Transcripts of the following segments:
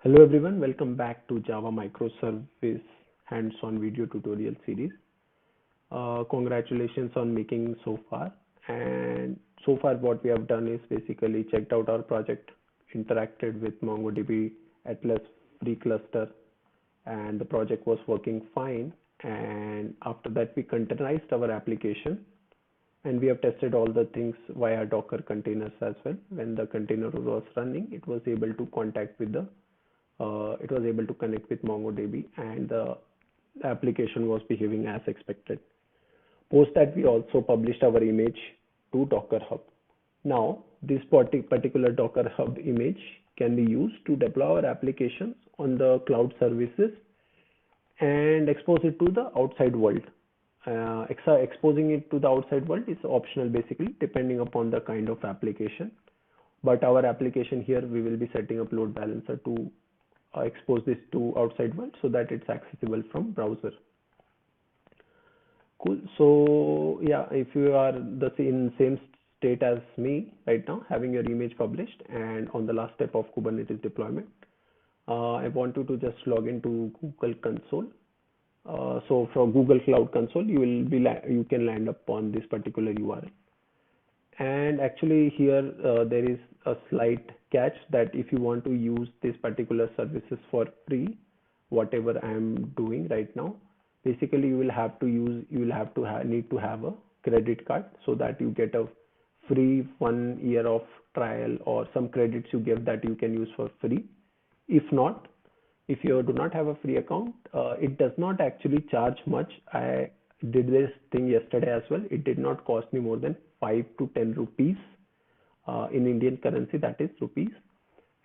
Hello everyone, welcome back to Java Microservice hands-on video tutorial series. Congratulations on making so far. And so far what we have done is basically checked out our project, interacted with MongoDB Atlas free cluster, and the project was working fine. And after that we containerized our application and we have tested all the things via Docker containers as well. When the container was running, it was able to connect with MongoDB, and the application was behaving as expected. Post that, we also published our image to Docker Hub. Now, this particular Docker Hub image can be used to deploy our applications on the cloud services and expose it to the outside world. Exposing it to the outside world is optional basically, depending upon the kind of application. But our application here, we will be setting up load balancer to expose this to outside world so that it's accessible from browser. Cool. So yeah, if you are in same state as me right now, having your image published and on the last step of Kubernetes deployment, I want you to just log into Google Console. So from Google Cloud Console, you can land up on this particular URL. And actually here there is a slight catch that if you want to use this particular services for free, whatever I am doing right now, basically you will need to have a credit card so that you get a free 1 year of trial or some credits you give that you can use for free. If not, if you do not have a free account, it does not actually charge much. I did this thing yesterday as well. It did not cost me more than 5 to 10 rupees in Indian currency, that is rupees,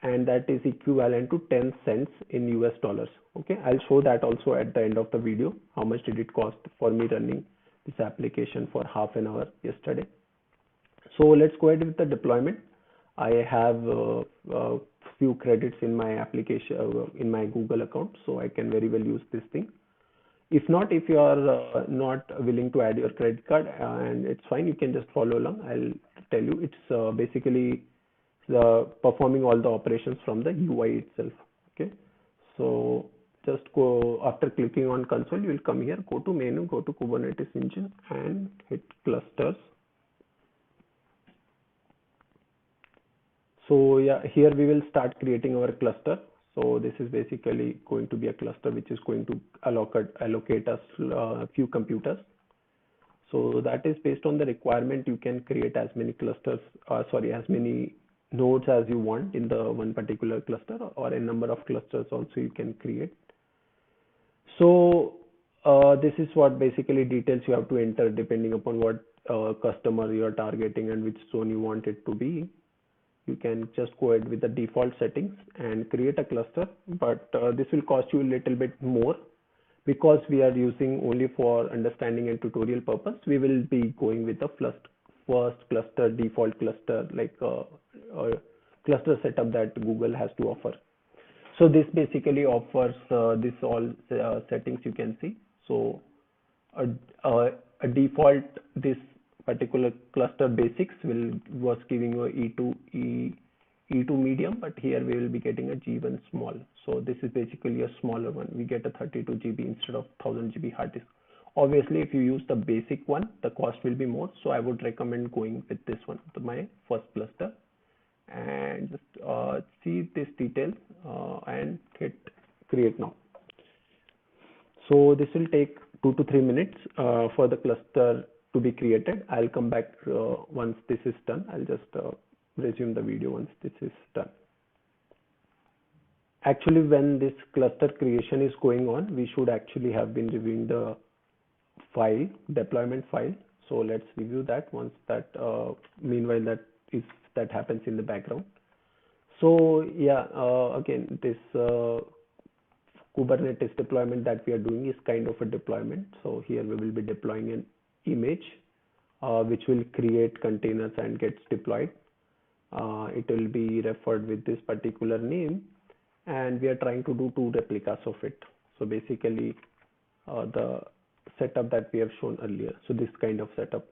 and that is equivalent to 10 cents in US dollars. Okay, I'll show that also at the end of the video. How much did it cost for me running this application for half an hour yesterday? So let's go ahead with the deployment. I have a few credits in my application in my Google account, so I can very well use this thing. If not, if you are not willing to add your credit card, and it's fine, you can just follow along. I'll tell you, it's basically performing all the operations from the UI itself. Okay, so just go, after clicking on console, you will come here, go to menu, go to Kubernetes engine and hit clusters. So yeah, here we will start creating our cluster. So this is basically going to be a cluster which is going to allocate us a few computers. So that is based on the requirement. You can create as many clusters, as many nodes as you want in the one particular cluster, or a number of clusters also you can create. So this is what basically details you have to enter depending upon what customer you are targeting and which zone you want it to be. You can just go ahead with the default settings and create a cluster, but this will cost you a little bit more because we are using only for understanding and tutorial purpose. We will be going with the first cluster, default cluster, like cluster setup that Google has to offer. So this basically offers this all settings you can see. So a default, this particular cluster basics was giving you a E2 medium, but here we will be getting a G1 small. So this is basically a smaller one. We get a 32 GB instead of 1000 GB hard disk. Obviously, if you use the basic one, the cost will be more. So I would recommend going with this one, my first cluster, and just see this detail and hit create now. So this will take 2 to 3 minutes for the cluster to be created. I'll come back once this is done. I'll just resume the video once this is done. Actually, when this cluster creation is going on, we should actually have been reviewing the file, deployment file. So let's review that once that, meanwhile that happens in the background. So yeah, again, this Kubernetes deployment that we are doing is kind of a deployment. So here we will be deploying an image which will create containers and gets deployed. It will be referred with this particular name, and we are trying to do 2 replicas of it. So basically the setup that we have shown earlier. So this kind of setup.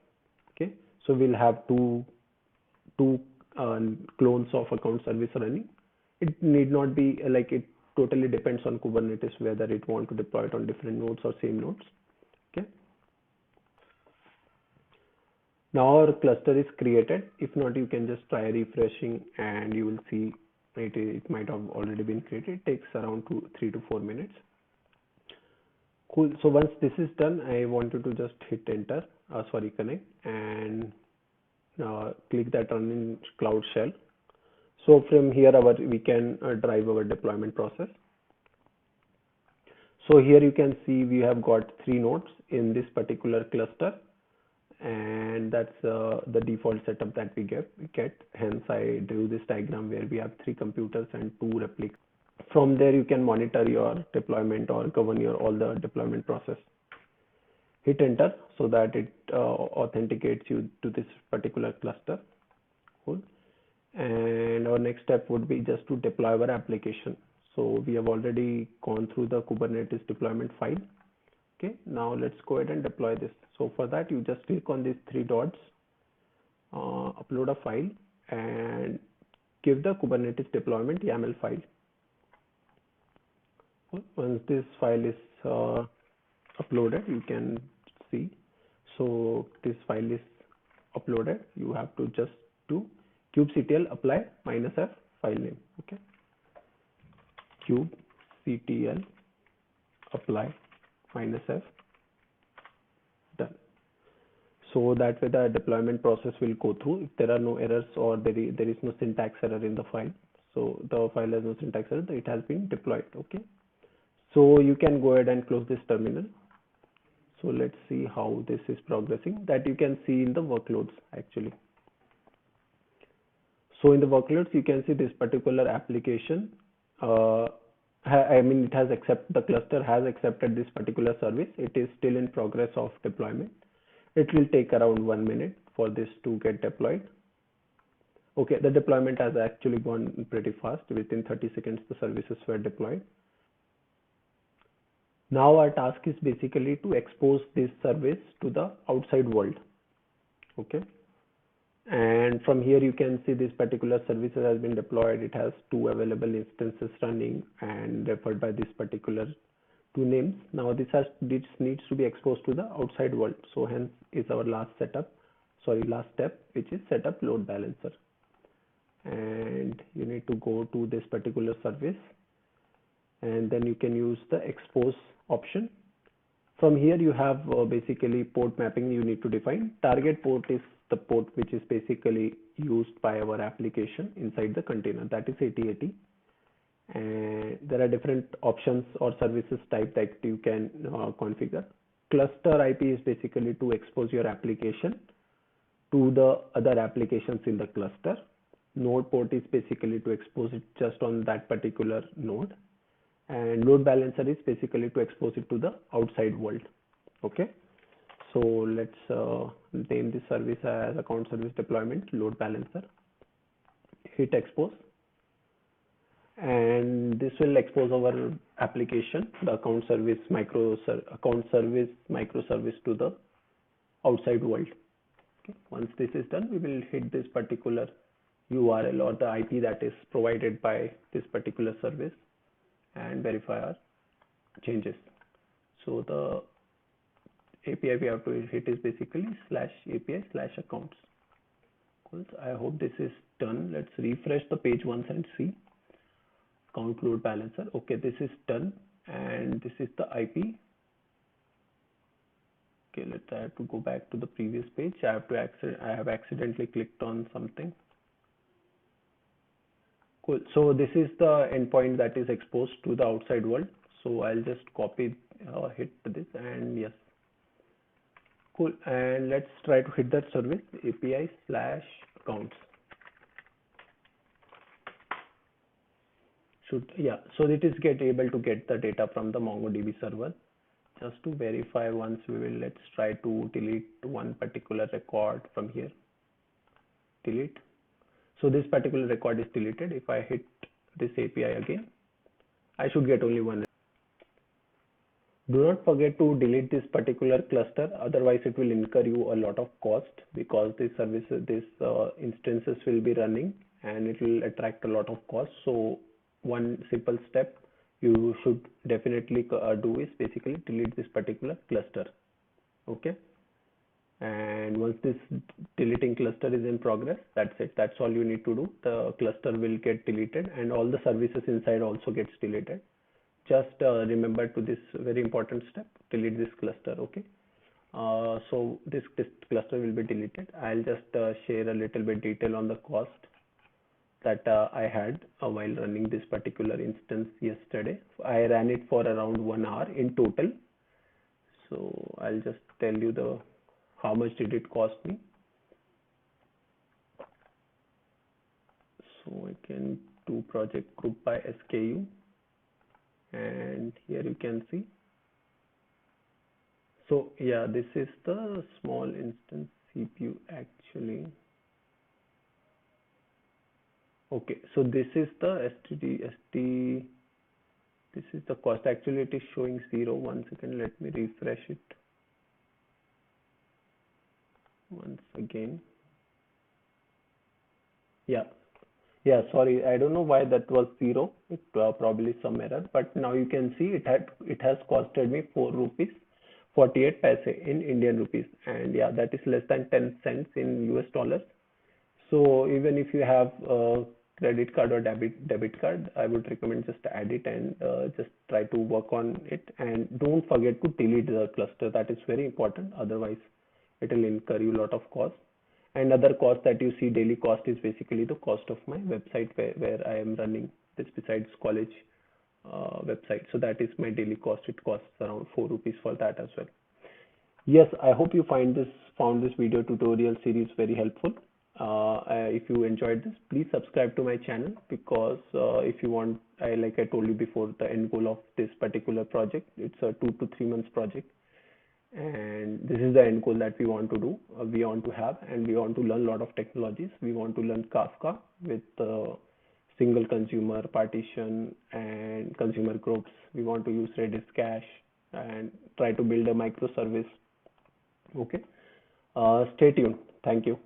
Okay, so we'll have two clones of account service running. It need not be like it totally depends on Kubernetes whether it want to deploy it on different nodes or same nodes. Okay. Now our cluster is created. If not, you can just try refreshing and you will see it might have already been created. It takes around 3 to 4 minutes. Cool. So once this is done, I wanted to just hit enter, connect, and click that run in Cloud Shell. So from here we can drive our deployment process. So here you can see we have got 3 nodes in this particular cluster, and that's the default setup that we get. Hence I drew this diagram where we have 3 computers and 2 replicas. From there you can monitor your deployment or govern all the deployment process. Hit enter so that it authenticates you to this particular cluster. Cool. And our next step would be just to deploy our application. So we have already gone through the Kubernetes deployment file. Okay, now let's go ahead and deploy this. So for that, you just click on these 3 dots, upload a file, and give the Kubernetes deployment YAML file. Once this file is uploaded, you can see. So this file is uploaded. You have to just do kubectl apply -f file name. Okay, kubectl apply -f, done. So that way the deployment process will go through. If there are no errors or there is no syntax error in the file, so the file has no syntax error, it has been deployed. Okay, so you can go ahead and close this terminal. So let's see how this is progressing. That you can see in the workloads actually. So in the workloads, you can see this particular application. It has the cluster has accepted this particular service. It is still in progress of deployment. It will take around 1 minute for this to get deployed. Okay, the deployment has actually gone pretty fast. Within 30 seconds, the services were deployed. Now our task is basically to expose this service to the outside world. Okay. And from here you can see this particular service has been deployed. It has 2 available instances running and referred by this particular 2 names. Now this needs to be exposed to the outside world. So hence is our last step, which is set up load balancer. And you need to go to this particular service, and then you can use the expose option. From here you have basically port mapping you need to define. Target port is the port which is basically used by our application inside the container, that is 8080. And there are different options or services type that you can configure. Cluster IP is basically to expose your application to the other applications in the cluster. Node port is basically to expose it just on that particular node, and load balancer is basically to expose it to the outside world. Okay, so let's name this service as account service deployment load balancer. Hit expose, and this will expose our application, the account service microservice to the outside world. Okay. Once this is done, we will hit this particular URL or the IP that is provided by this particular service and verify our changes. So the API we have to hit is basically /API/accounts. Cool. So I hope this is done. Let's refresh the page once and see. Account load balancer. Okay, this is done, and this is the IP. Okay, I have to go back to the previous page. I have accidentally clicked on something. Cool. So this is the endpoint that is exposed to the outside world. So I'll just copy, hit this, and yes. Cool. And let's try to hit that service API/accounts. So it is able to get the data from the MongoDB server. Just to verify once, let's try to delete one particular record from here. Delete. So this particular record is deleted. If I hit this API again, I should get only one. Do not forget to delete this particular cluster, otherwise it will incur you a lot of cost, because these instances will be running and it will attract a lot of cost. So one simple step you should definitely do is basically delete this particular cluster. Okay, and once this deleting cluster is in progress, that's it, that's all you need to do. The cluster will get deleted and all the services inside also gets deleted. Just remember to this very important step, delete this cluster. Okay, so this cluster will be deleted. I'll just share a little bit detail on the cost that I had while running this particular instance yesterday. I ran it for around 1 hour in total. So I'll just tell you the how much did it cost me. So I can do project group by SKU, and here you can see. So yeah, this is the small instance CPU actually. Okay, so this is the STD. This is the cost. Actually, it is showing 0. 1 second, let me refresh it once again. Yeah, yeah, sorry, I don't know why that was 0. It probably some error, but now you can see it has costed me 4 rupees 48 paise in Indian rupees, and yeah, that is less than 10 cents in US dollars. So even if you have a credit card or debit card, I would recommend just add it and just try to work on it. And don't forget to delete the cluster. That is very important. Otherwise, it will incur you a lot of cost. And other cost that you see, daily cost, is basically the cost of my website where I am running this besides college website. So that is my daily cost. It costs around 4 rupees for that as well. Yes, I hope you found this video tutorial series very helpful. If you enjoyed this, please subscribe to my channel, because if you want, like I told you before, the end goal of this particular project, it's a 2 to 3 months project, and this is the end goal that we want to do. We want to have, and we want to learn a lot of technologies. We want to learn Kafka with single consumer partition and consumer groups. We want to use Redis cache and try to build a microservice. Okay, stay tuned. Thank you.